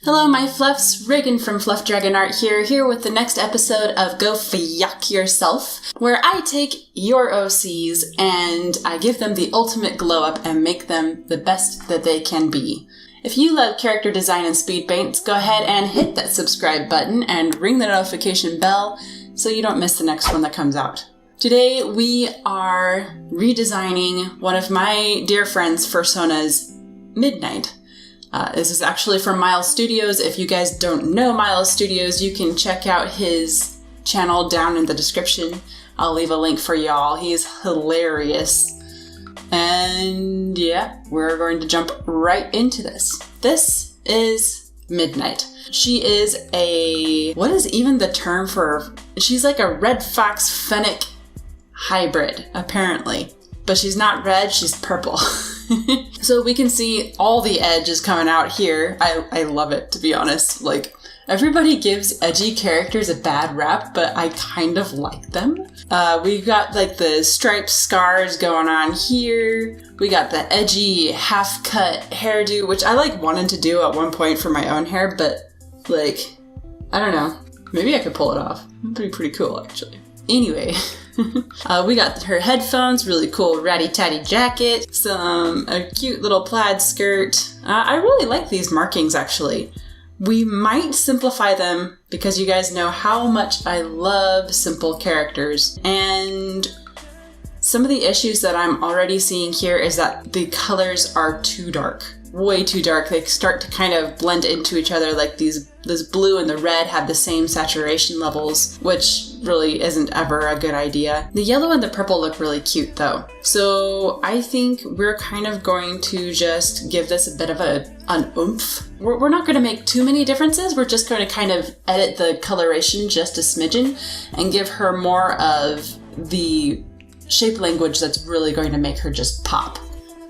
Hello, my Fluffs. Reagan from Fluff Dragon Art here with the next episode of Go FYOC Yourself, where I take your OCs and I give them the ultimate glow up and make them the best that they can be. If you love character design and speed paints, go ahead and hit that subscribe button and ring the notification bell so you don't miss the next one that comes out. Today we are redesigning one of my dear friends' FURSONA's Midnight. This is actually from Miles Studios. If you guys don't know Miles Studios, you can check out his channel down in the description. I'll leave a link for y'all. He's hilarious. And yeah, we're going to jump right into this. This is Midnight. She is what is even the term for, she's like a red fox fennec hybrid, apparently. But she's not red, she's purple. So we can see all the edges coming out here. I love it, to be honest. Like, everybody gives edgy characters a bad rap, but I kind of like them. We've got like the striped scars going on here. We got the edgy half-cut hairdo, which I like wanted to do at one point for my own hair, but like, I don't know. Maybe I could pull it off. It'd be pretty cool, actually. Anyway. We got her headphones, really cool ratty-tatty jacket, a cute little plaid skirt. I really like these markings, actually. We might simplify them because you guys know how much I love simple characters. And some of the issues that I'm already seeing here is that the colors are too dark. Way too dark. They start to kind of blend into each other, like this blue and the red have the same saturation levels, which really isn't ever a good idea. The yellow and the purple look really cute though. So I think we're kind of going to just give this a bit of an oomph. We're not going to make too many differences. We're just going to kind of edit the coloration just a smidgen and give her more of the shape language that's really going to make her just pop.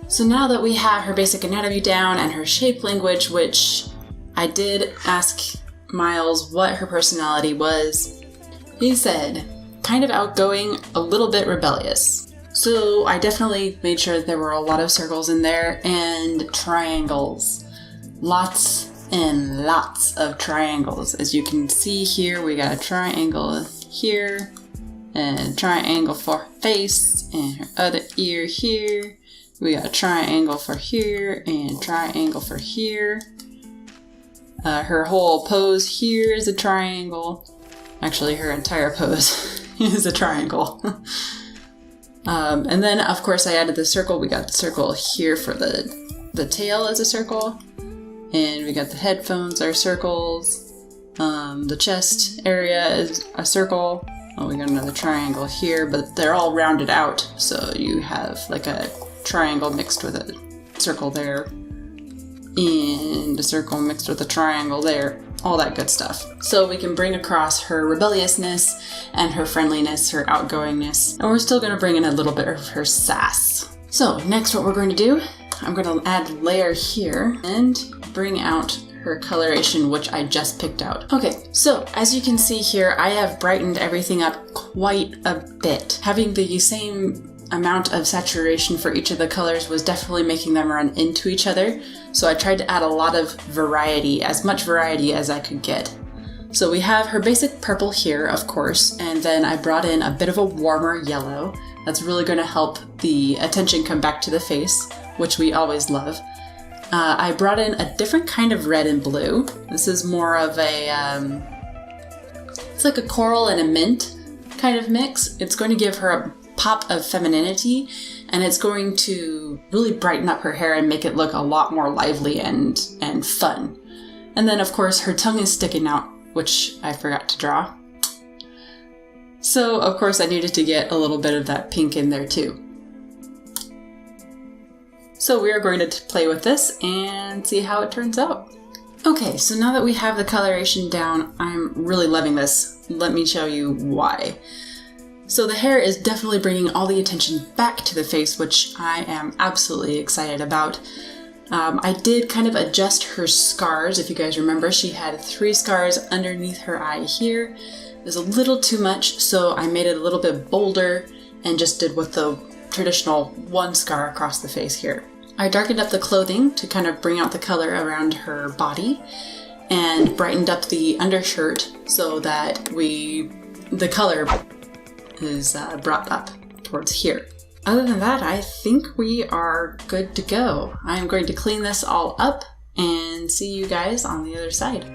So now that we have her basic anatomy down and her shape language, which I did ask Miles what her personality was, he said, kind of outgoing, a little bit rebellious. So I definitely made sure there were a lot of circles in there and triangles. Lots and lots of triangles. As you can see here, we got a triangle here, and a triangle for her face, and her other ear here. We got a triangle for here and triangle for here. Her whole pose here is a triangle. Actually, her entire pose is a triangle. And then, of course, I added the circle. We got the circle here for the tail as a circle. And we got the headphones are circles. The chest area is a circle. Oh, we got another triangle here, but they're all rounded out. So you have like a triangle mixed with a circle there, and a circle mixed with a triangle there, all that good stuff. So we can bring across her rebelliousness and her friendliness, her outgoingness, and we're still going to bring in a little bit of her sass. So next what we're going to do, I'm going to add layer here and bring out her coloration, which I just picked out. Okay, so as you can see here, I have brightened everything up quite a bit. Having the same amount of saturation for each of the colors was definitely making them run into each other, so I tried to add a lot of variety, as much variety as I could get. So we have her basic purple here, of course, and then I brought in a bit of a warmer yellow. That's really going to help the attention come back to the face, which we always love. I brought in a different kind of red and blue. This is more of it's like a coral and a mint kind of mix. It's going to give her a pop of femininity, and it's going to really brighten up her hair and make it look a lot more lively and fun. And then of course her tongue is sticking out, which I forgot to draw. So of course I needed to get a little bit of that pink in there too. So we are going to play with this and see how it turns out. Okay, so now that we have the coloration down, I'm really loving this. Let me show you why. So the hair is definitely bringing all the attention back to the face, which I am absolutely excited about. I did kind of adjust her scars. If you guys remember, she had 3 scars underneath her eye here. It was a little too much, so I made it a little bit bolder and just did with the traditional 1 scar across the face here. I darkened up the clothing to kind of bring out the color around her body. and brightened up the undershirt so that the color is brought up towards here. Other than that, I think we are good to go. I'm going to clean this all up and see you guys on the other side.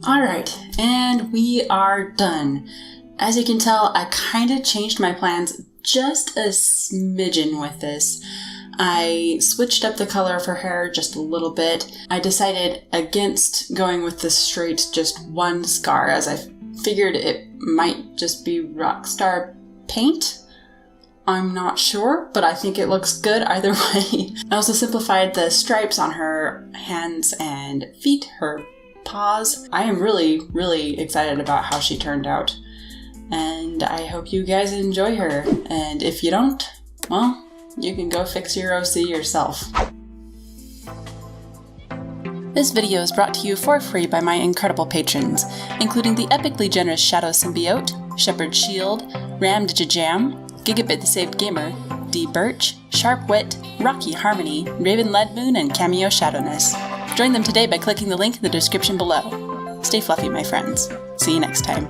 Alright, and we are done. As you can tell, I kind of changed my plans just a smidgen with this. I switched up the color of her hair just a little bit. I decided against going with the straight just one scar, as I figured it might just be Rockstar paint. I'm not sure, but I think it looks good either way. I also simplified the stripes on her hands and feet, her paws. I am really excited about how she turned out, and I hope you guys enjoy her. And if you don't, well, you can go fix your OC yourself. This video is brought to you for free by my incredible patrons, including the epically generous Shadow Symbiote, Shepherd Shield, Ram Digijam, Gigabit the Saved Gamer, D Birch, Sharp Wit, Rocky Harmony, Raven Leadmoon, and Cameo Shadowness. Join them today by clicking the link in the description below. Stay fluffy, my friends. See you next time.